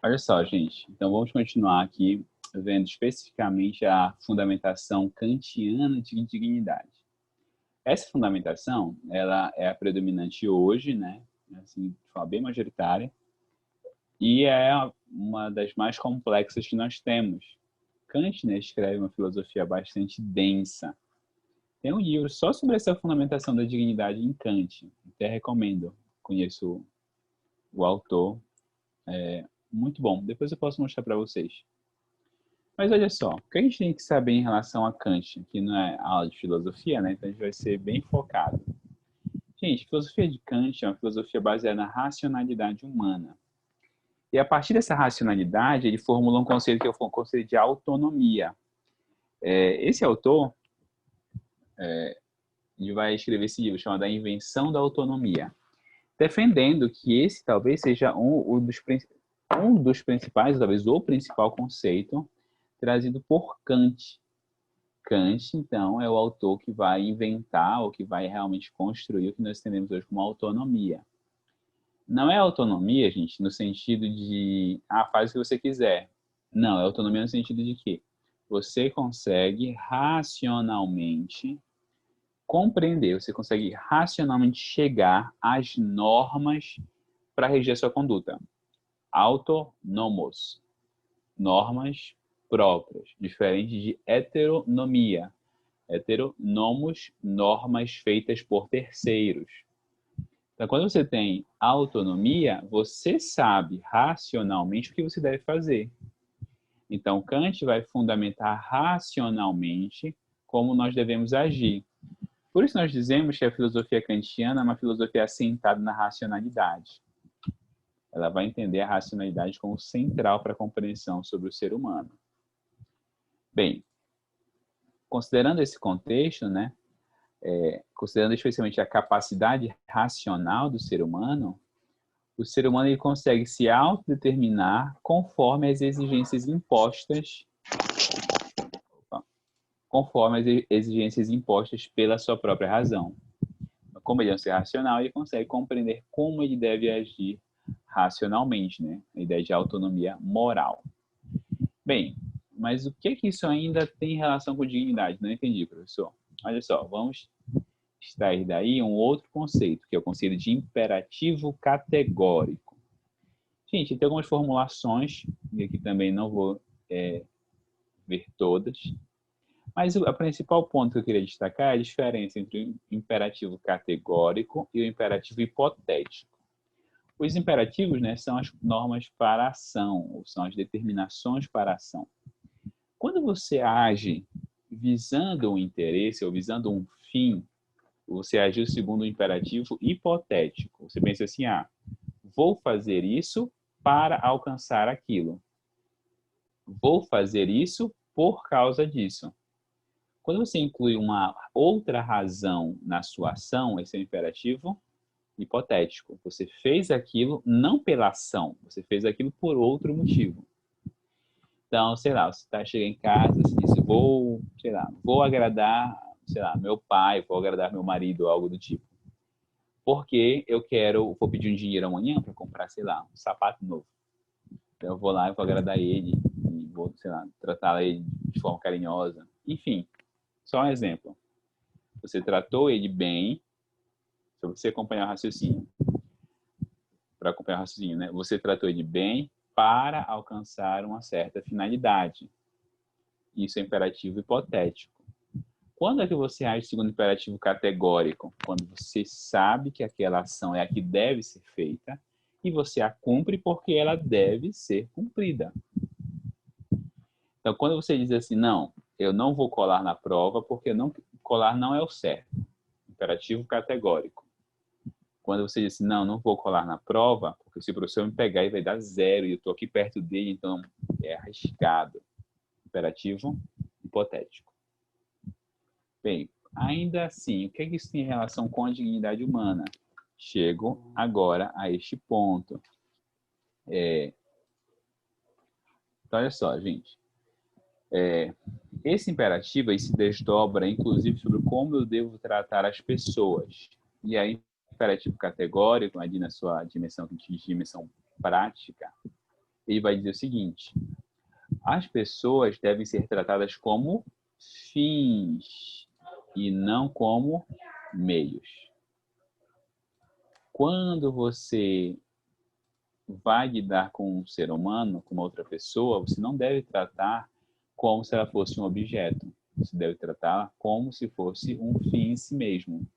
Olha só, gente. Então, vamos continuar aqui vendo especificamente a fundamentação kantiana de dignidade. Essa fundamentação, ela é a predominante hoje, né? Assim, de forma bem majoritária, e é uma das mais complexas que nós temos. Kant, né, escreve uma filosofia bastante densa. Tem um livro só sobre essa fundamentação da dignidade em Kant. Até recomendo. Conheço o autor. Muito bom. Depois eu posso mostrar para vocês. Mas olha só, o que a gente tem que saber em relação a Kant, que não é aula de filosofia, né? Então a gente vai ser bem focado. Gente, a filosofia de Kant é uma filosofia baseada na racionalidade humana. E a partir dessa racionalidade, ele formula um conceito que é o conceito de autonomia. Esse autor, ele vai escrever esse livro chamado A Invenção da Autonomia, defendendo que esse talvez seja um dos principais, talvez o principal conceito trazido por Kant. Kant, então, é o autor que vai inventar ou que vai realmente construir o que nós entendemos hoje como autonomia. Não é autonomia, gente, no sentido de, faz o que você quiser. Não, é autonomia no sentido de que você consegue racionalmente compreender, você consegue racionalmente chegar às normas para reger a sua conduta. Autonomos, normas próprias, diferente de heteronomia. Heteronomos, normas feitas por terceiros. Então, quando você tem autonomia, você sabe racionalmente o que você deve fazer. Então, Kant vai fundamentar racionalmente como nós devemos agir. Por isso, nós dizemos que a filosofia kantiana é uma filosofia assentada na racionalidade. Ela vai entender a racionalidade como central para a compreensão sobre o ser humano. Bem, considerando esse contexto, né, considerando especialmente a capacidade racional do ser humano, o ser humano ele consegue se autodeterminar conforme as exigências impostas, pela sua própria razão. Como ele é um ser racional, ele consegue compreender como ele deve agir racionalmente, né? A ideia de autonomia moral. Bem, mas o que é que isso ainda tem relação com dignidade? Não entendi, professor. Olha só, vamos extrair daí um outro conceito, que é o conceito de imperativo categórico. Gente, tem algumas formulações, e aqui também não vou ver todas, mas o principal ponto que eu queria destacar é a diferença entre o imperativo categórico e o imperativo hipotético. Os imperativos, né, são as normas para a ação, ou são as determinações para a ação. Quando você age visando um interesse ou visando um fim, você agiu segundo o imperativo hipotético. Você pensa assim, vou fazer isso para alcançar aquilo. Vou fazer isso por causa disso. Quando você inclui uma outra razão na sua ação, esse é o imperativo hipotético. Você fez aquilo não pela ação, você fez aquilo por outro motivo. Então, sei lá, você chega em casa, você diz, vou agradar, sei lá, meu pai, vou agradar meu marido, algo do tipo. Porque vou pedir um dinheiro amanhã para comprar, sei lá, um sapato novo. Então, eu vou lá e vou agradar ele, e vou, sei lá, tratar ele de forma carinhosa. Enfim, só um exemplo. Você tratou ele bem, se você acompanhar o raciocínio, para acompanhar o raciocínio, né? Você tratou ele bem para alcançar uma certa finalidade. Isso é imperativo hipotético. Quando é que você age segundo o imperativo categórico? Quando você sabe que aquela ação é a que deve ser feita e você a cumpre porque ela deve ser cumprida. Então, quando você diz assim, não, eu não vou colar na prova porque colar não é o certo. Imperativo categórico. Quando você diz assim, não vou colar na prova, porque se o professor me pegar, ele vai dar 0 e eu estou aqui perto dele, então é arriscado. Imperativo hipotético. Bem, ainda assim, o que é que isso tem em relação com a dignidade humana? Chego agora a este ponto. Então, olha só, gente. Esse imperativo aí se desdobra, inclusive, sobre como eu devo tratar as pessoas. E aí, imperativo categórico, ali na sua dimensão prática, ele vai dizer o seguinte: as pessoas devem ser tratadas como fins e não como meios. Quando você vai lidar com um ser humano, com uma outra pessoa, você não deve tratar como se ela fosse um objeto. Você deve tratar como se fosse um fim em si mesmo.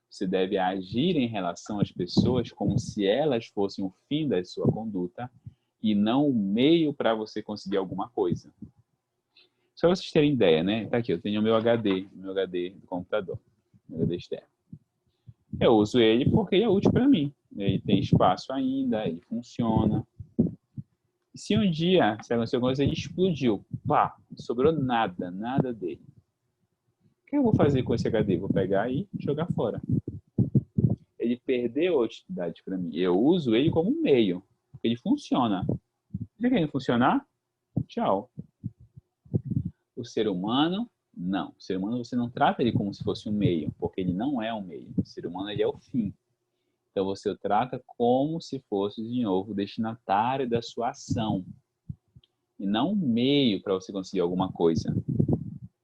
Você deve agir em relação às pessoas como se elas fossem o fim da sua conduta e não o meio para você conseguir alguma coisa. Só para vocês terem ideia, né? Tá aqui, eu tenho o meu HD do computador, meu HD externo. Eu uso ele porque ele é útil para mim. Ele tem espaço ainda, ele funciona. E se um dia, se acontecer alguma coisa, ele explodiu, pá, não sobrou nada dele. O que eu vou fazer com esse HD? Vou pegar e jogar fora. Ele perdeu a utilidade para mim. Eu uso ele como um meio, porque ele funciona. Se ele não funcionar, tchau. O ser humano, não. O ser humano você não trata ele como se fosse um meio, porque ele não é um meio. O ser humano ele é o fim. Então você o trata como se fosse, de novo, o destinatário da sua ação. E não um meio para você conseguir alguma coisa.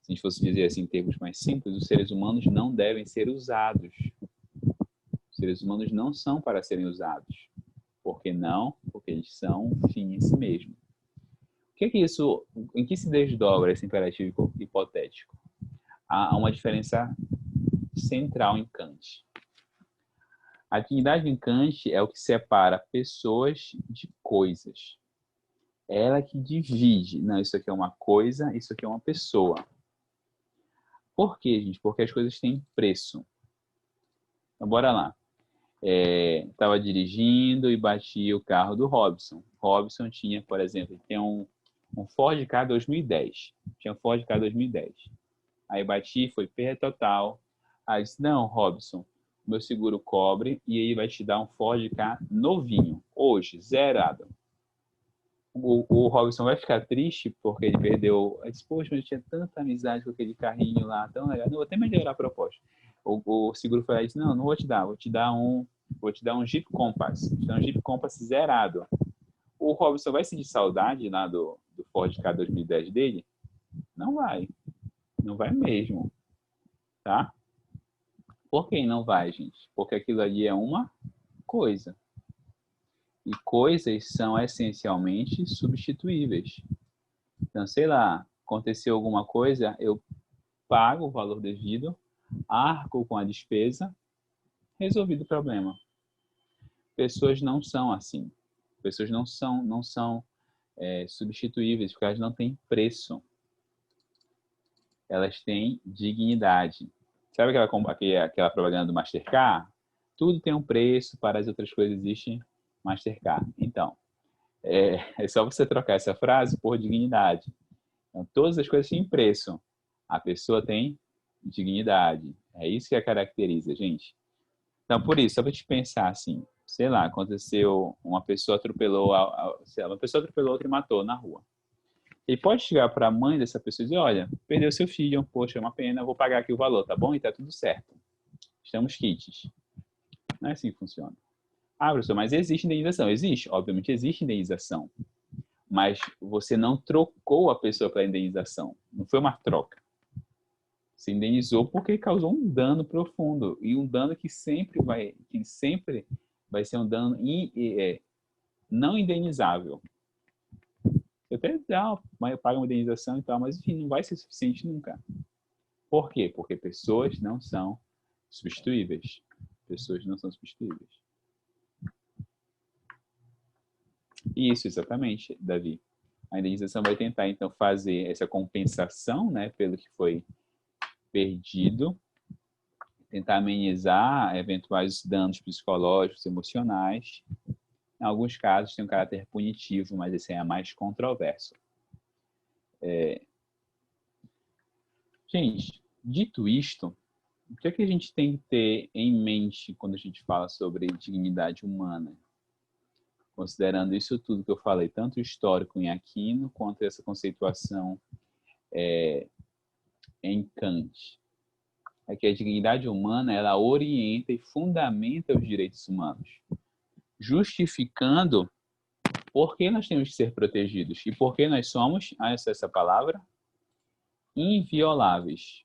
Se a gente fosse dizer assim em termos mais simples, os seres humanos não devem ser usados. Os seres humanos não são para serem usados. Por que não? Porque eles são um fim em si mesmo. O que é isso, em que se desdobra esse imperativo hipotético? Há uma diferença central em Kant. A dignidade em Kant é o que separa pessoas de coisas. É ela que divide. Não, isso aqui é uma coisa, isso aqui é uma pessoa. Por quê, gente? Porque as coisas têm preço. Então, bora lá. Estava dirigindo e bati o carro do Robson. Robson tinha, por exemplo, tem um Ford Ka 2010. Tinha um Ford Ka 2010. Aí bati, foi perda total. Aí disse, não, Robson, meu seguro cobre e ele vai te dar um Ford Ka novinho, hoje, zerado. O Robson vai ficar triste porque ele perdeu. Ele disse, poxa, mas eu tinha tanta amizade com aquele carrinho lá, tão legal. Não vou até melhorar a proposta. O seguro foi lá e disse, não vou te dar, vou te dar um Jeep Compass. Vou te dar um Jeep Compass zerado. O Robson vai sentir saudade lá do Ford Ka 2010 dele? Não vai. Não vai mesmo. Tá? Por que não vai, gente? Porque aquilo ali é uma coisa. E coisas são essencialmente substituíveis. Então, sei lá, aconteceu alguma coisa, eu pago o valor devido, arco com a despesa, resolvido o problema. Pessoas não são assim. Pessoas não são substituíveis, porque elas não têm preço. Elas têm dignidade. Sabe aquela propaganda do Mastercard? Tudo tem um preço, para as outras coisas existe Mastercard. Então, é só você trocar essa frase por dignidade. Então, todas as coisas têm preço. A pessoa tem dignidade. É isso que a caracteriza, gente. Então, por isso, só para te pensar assim, sei lá, aconteceu, uma pessoa atropelou outra e matou na rua. Ele pode chegar para a mãe dessa pessoa e dizer, olha, perdeu seu filho, poxa, é uma pena, vou pagar aqui o valor, tá bom? E tá tudo certo. Estamos quites. Não é assim que funciona. Ah, professor, mas existe indenização? Existe, obviamente existe indenização. Mas você não trocou a pessoa pela indenização. Não foi uma troca. Você indenizou porque causou um dano profundo. E um dano que sempre vai ser um dano não indenizável. Você até paga uma indenização e tal, mas enfim, não vai ser suficiente nunca. Por quê? Porque pessoas não são substituíveis. Pessoas não são substituíveis. Isso, exatamente, Davi. A indenização vai tentar, então, fazer essa compensação, né, pelo que foi perdido, tentar amenizar eventuais danos psicológicos, emocionais. Em alguns casos tem um caráter punitivo, mas esse é mais controverso. Gente, dito isto, o que é que a gente tem que ter em mente quando a gente fala sobre dignidade humana? Considerando isso tudo que eu falei, tanto o histórico em Aquino, quanto essa conceituação em Kant. É que a dignidade humana, ela orienta e fundamenta os direitos humanos, justificando Por que nós temos que ser protegidos? E por que nós somos, essa palavra, invioláveis?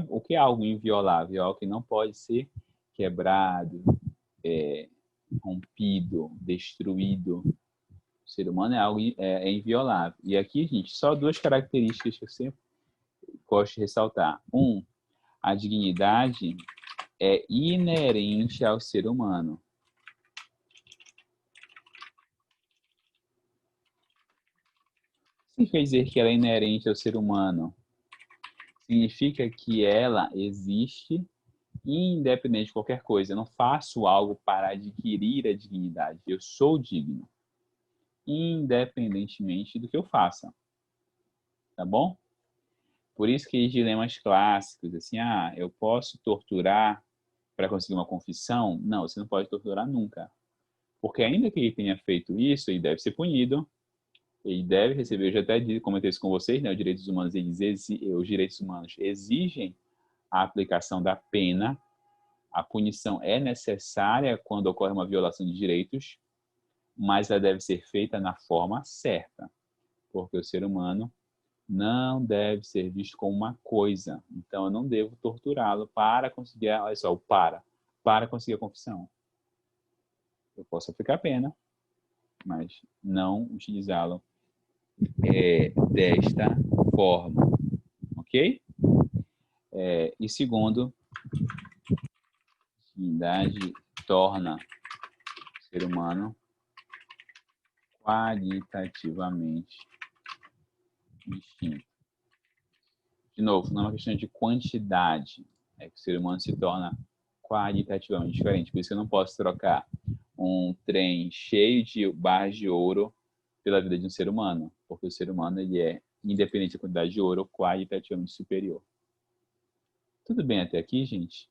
O que é algo inviolável? É algo que não pode ser quebrado, rompido, destruído. O ser humano é algo inviolável. E aqui, gente, só duas características que eu sempre gosto de ressaltar. A dignidade é inerente ao ser humano. Significa dizer que ela é inerente ao ser humano? Significa que ela existe independente de qualquer coisa. Eu não faço algo para adquirir a dignidade. Eu sou digno, independentemente do que eu faça. Tá bom? Por isso que os dilemas clássicos, assim, eu posso torturar para conseguir uma confissão? Não, você não pode torturar nunca. Porque ainda que ele tenha feito isso, ele deve ser punido, ele deve receber, eu já até comentei isso com vocês, né? Os direitos humanos exigem a aplicação da pena. A punição é necessária quando ocorre uma violação de direitos, mas ela deve ser feita na forma certa, porque o ser humano não deve ser visto como uma coisa. Então, eu não devo torturá-lo para conseguir, olha só, para conseguir a confissão. Eu posso aplicar a pena, mas não utilizá-lo desta forma, ok? E segundo, dignidade torna o ser humano qualitativamente distinto. De novo, não é uma questão de quantidade, é que o ser humano se torna qualitativamente diferente. Por isso que eu não posso trocar um trem cheio de barras de ouro pela vida de um ser humano, porque o ser humano ele é, independente da quantidade de ouro, qualitativamente superior. Tudo bem até aqui, gente?